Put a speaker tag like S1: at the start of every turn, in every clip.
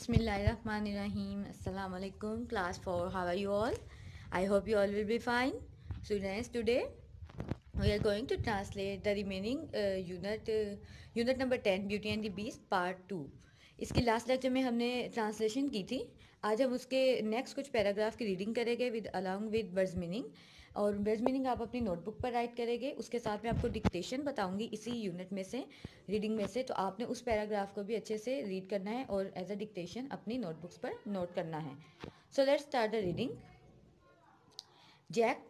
S1: Bismillahirrahmanirrahim. Assalamu alaikum. Class 4. How are you all? I hope you all will be fine. Students, today we are going to translate the remaining unit number 10, Beauty and the Beast, part 2. इसके last lecture में हमने translation की थी. आज हम उसके next कुछ paragraph की रीडिंग करेंगे with along with words meaning. और वर्ड्स मीनिंग आप अपनी नोटबुक पर राइट करेंगे. उसके साथ में आपको डिक्टेशन बताऊंगी इसी यूनिट में से, रीडिंग में से. तो आपने उस पैराग्राफ को भी अच्छे से रीड करना है और एज अ डिक्टेशन अपनी नोटबुक्स पर नोट करना है. So let's start the reading. Jack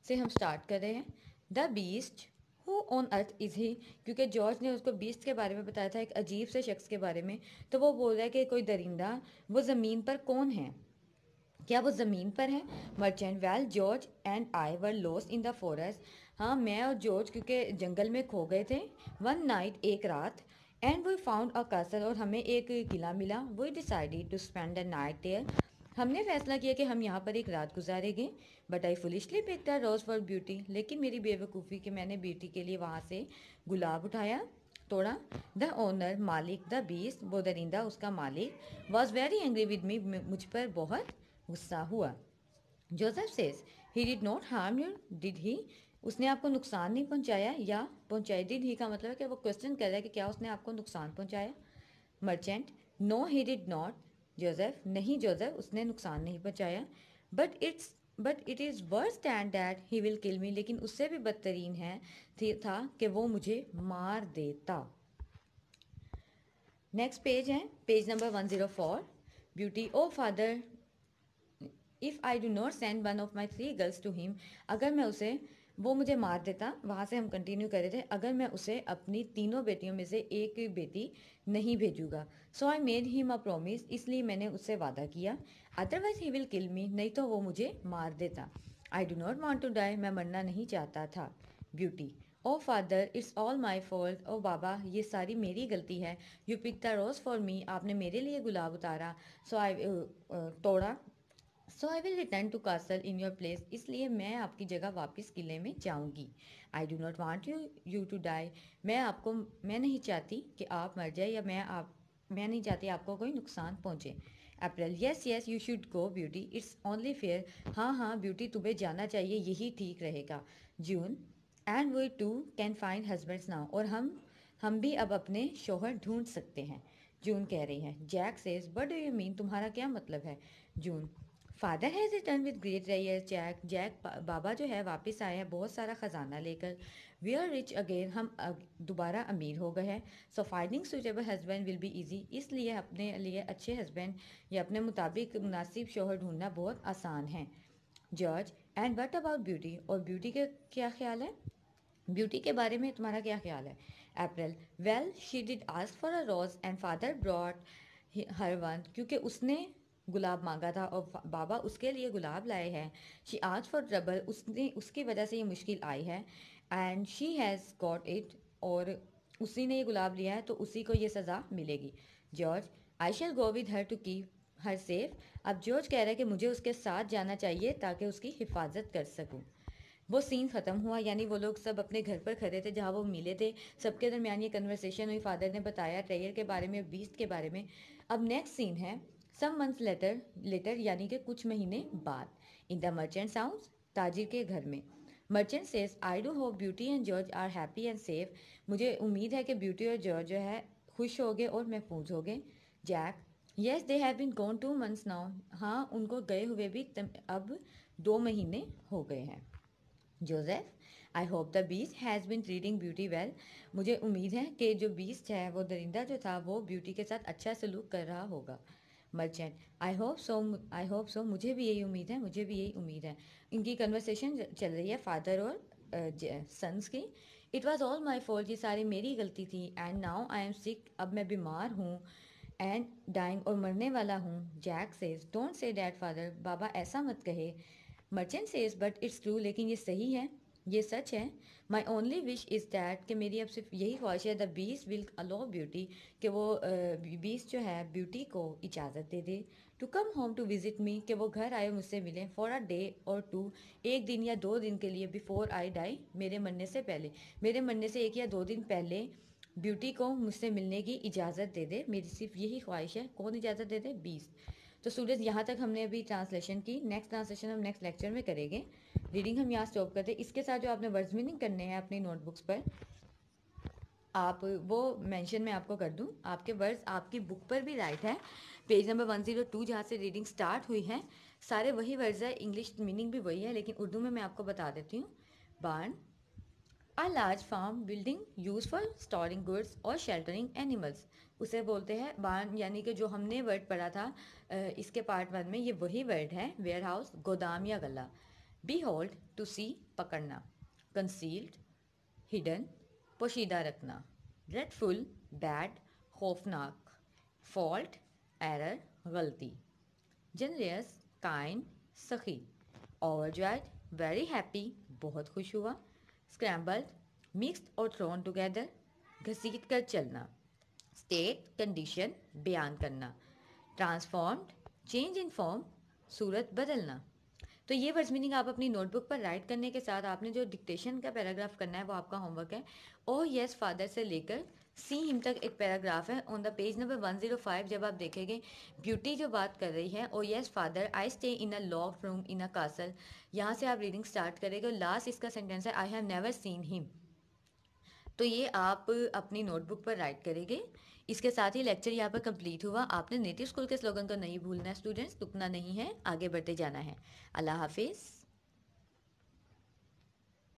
S1: से हम स्टार्ट कर रहे हैं. The beast who on earth is he, क्योंकि जॉर्ज ने उसको बीस्ट के बारे में बताया था, एक अजीब से शख्स के बारे में. तो वो बोल रहा है कि कोई दरिंदा, वो ज़मीन पर कौन है, क्या वो ज़मीन पर है. Merchant well George and I were lost in the forest. हाँ, मैं और जॉर्ज क्योंकि जंगल में खो गए थे. वन नाइट, एक रात. And we found a castle, और हमें एक किला मिला. We decided to spend the night there. हमने फैसला किया कि हम यहाँ पर एक रात गुजारेंगे. But I foolishly picked a rose for Beauty, लेकिन मेरी बेवकूफ़ी कि मैंने ब्यूटी के लिए वहाँ से गुलाब उठाया, तोड़ा. द ओनर, मालिक, द बीस्ट, वो दरिंदा, उसका मालिक, was very angry with me, मुझ पर बहुत गुस्सा हुआ. Joseph says he did not harm you, did he, उसने आपको नुकसान नहीं पहुंचाया या पहुंचाया. डिड ही का मतलब है कि वो क्वेश्चन कर रहा है कि क्या उसने आपको नुकसान पहुंचाया. Merchant no he did not. Joseph नहीं जोसेफ, उसने नुकसान नहीं पहुंचाया. But it is worse than that he will kill me, लेकिन उससे भी बदतरीन है था कि वो मुझे मार देता. नेक्स्ट पेज है page number 104. Beauty, O father, if I do not send one of my 3 girls to him, अगर मैं उसे, वो मुझे मार देता. वहाँ से हम कंटिन्यू कर रहे थे. अगर मैं उसे अपनी तीनों बेटियों में से एक बेटी नहीं भेजूँगा. So I made him a promise, इसलिए मैंने उससे वादा किया. अदरवाइज ही विल किल मी, नहीं तो वो मुझे मार देता. I do not want to die, मैं मरना नहीं चाहता था. Beauty, O father it's all my fault, ओ बाबा ये सारी मेरी गलती है. You pick the rose for me, आपने मेरे लिए गुलाब उतारा. सो आई तोड़ा. So I will return to castle in your place, इसलिए मैं आपकी जगह वापस किले में जाऊंगी. I do not want you to die, मैं नहीं चाहती कि आप मर जाए, या मैं नहीं चाहती आपको कोई नुकसान पहुंचे. April, yes yes you should go Beauty, it's only fair, हाँ हाँ ब्यूटी तुम्हें जाना चाहिए, यही ठीक रहेगा. June, and we too can find husbands now, और हम भी अब अपने शोहर ढूंढ सकते हैं. जून कह रही है. Jack says what do you mean, तुम्हारा क्या मतलब है. June, father has return with great rares. Jack बाबा जो है वापस आए हैं बहुत सारा ख़जाना लेकर. वी आर रिच अगेन, हम दोबारा अमीर हो गए हैं. So finding suitable husband will be easy, इसलिए अपने लिए अच्छे हस्बैंड या अपने मुताबिक मुनासिब शोहर ढूंढना बहुत आसान है. George, and what about beauty, और ब्यूटी के क्या ख्याल है, ब्यूटी के बारे में तुम्हारा क्या ख्याल है. April, well she did ask for a rose and father brought her one, क्योंकि उसने गुलाब मांगा था और बाबा उसके लिए गुलाब लाए हैं. शी आस्क फॉर ट्रबल, उसने उसकी वजह से ये मुश्किल आई है. And she has got it, और उसी ने ये गुलाब लिया है तो उसी को ये सज़ा मिलेगी. George, I shall go with her to keep her safe. अब जॉर्ज कह रहा है कि मुझे उसके साथ जाना चाहिए ताकि उसकी हिफाजत कर सकूँ. वो सीन ख़त्म हुआ, यानी वो लोग सब अपने घर पर खड़े थे जहाँ वो मिले थे. सबके दरमियान ये कन्वर्सेशन हुई. फादर ने बताया ट्रेयर के बारे में, बीस्ट के बारे में. अब नेक्स्ट सीन है सम मंथ्स लेटर यानी कि कुछ महीने बाद. इन द मर्चेंट्स हाउस, ताजिर के घर में. Merchant says I do hope beauty and George R happy and safe, मुझे उम्मीद है कि ब्यूटी और जॉर्ज जो है खुश हो गए और महफूज हो गए. Jack, yes they have been gone 2 months now, हाँ उनको गए हुए भी अब 2 महीने हो गए हैं. Joseph, I hope the beast has been treating beauty well, मुझे उम्मीद है कि जो बीस्ट है, वो दरिंदा जो था, वो ब्यूटी के साथ अच्छा सलूक कर रहा होगा. मर्चेंट, आई होप सो, मुझे भी यही उम्मीद है, मुझे भी यही उम्मीद है. इनकी कन्वर्सेशन चल रही है फादर और सन्स की. It was all my fault, ये सारी मेरी गलती थी. And now I am sick, अब मैं बीमार हूँ. एंड डाइंग, और मरने वाला हूँ. Jack says don't say that father, बाबा ऐसा मत कहे. Merchant says but it's true, लेकिन ये सही है, ये सच है. My only wish is that, कि मेरी अब सिर्फ यही ख्वाहिश है. The beast will allow Beauty, कि वो बीस्ट जो है ब्यूटी को इजाज़त दे दे. To come home to visit me, कि वो घर आए मुझसे मिलें. फॉर अ डे और टू, एक दिन या 2 दिन के लिए. बिफोर आई डाई, मेरे मरने से पहले, मेरे मरने से 1 या 2 दिन पहले. ब्यूटी को मुझसे मिलने की इजाज़त दे दे, मेरी सिर्फ यही ख्वाहिश है। कौन इजाज़त दे दे? बीस्ट। तो स्टूडेंट्स यहाँ तक हमने अभी ट्रांसलेशन की। नेक्स्ट ट्रांसलेशन हम नेक्स्ट लेक्चर में करेंगे। रीडिंग हम यहाँ स्टॉप करते हैं। इसके साथ जो आपने वर्ड्स मीनिंग करने हैं अपनी नोटबुक्स पर, आप वो मेंशन मैं आपको कर दूं। आपके वर्ड्स आपकी बुक पर भी राइट है। पेज नंबर 102 जहाँ से रीडिंग स्टार्ट हुई है, सारे वही वर्ड्स है, इंग्लिश मीनिंग भी वही है, लेकिन उर्दू में मैं आपको बता देती हूँ। Barn, a large farm building use for storing goods और शेल्टरिंग एनिमल्स, उसे बोलते हैं बार्न। यानी कि जो हमने वर्ड पढ़ा था इसके पार्ट 1 में, ये वही वर्ड है। वेयर हाउस, गोदाम या गला। बी होल्ड, टू सी, पकड़ना। कंसील्ड, हिडन, पोशीदा रखना। ड्रेडफुल, बैड, खौफनाक। फॉल्ट, एरर, गलती। जनरस, काइंड, सखी। ओवरजॉयड, वेरी हैप्पी, बहुत खुश हुआ। स्क्रैम्बल्ड, मिक्स्ड और थ्रोन टुगेदर, घसीट कर चलना। स्टेट, कंडीशन, बयान करना। ट्रांसफॉर्म्ड, चेंज इन फॉर्म, सूरत बदलना। तो ये वर्ड्स मीनिंग आप अपनी नोटबुक पर राइट करने के साथ आपने जो डिक्टेशन का पैराग्राफ करना है वो आपका होमवर्क है। ओ यस फादर से लेकर सी हिम तक एक पैराग्राफ है ऑन द पेज नंबर 105। जब आप देखेंगे ब्यूटी जो बात कर रही है, ओ yes father I stay in a loft room in a castle, यहाँ से आप रीडिंग स्टार्ट करेंगे और लास्ट इसका सेंटेंस है I have never seen him. तो ये आप अपनी नोटबुक पर राइट करेंगे। इसके साथ ही लेक्चर यहाँ पर कंप्लीट हुआ। आपने नेटिव स्कूल के स्लोगन तो नहीं भूलना है स्टूडेंट्स, रुकना नहीं है, आगे बढ़ते जाना है। अल्लाह हाफिज़।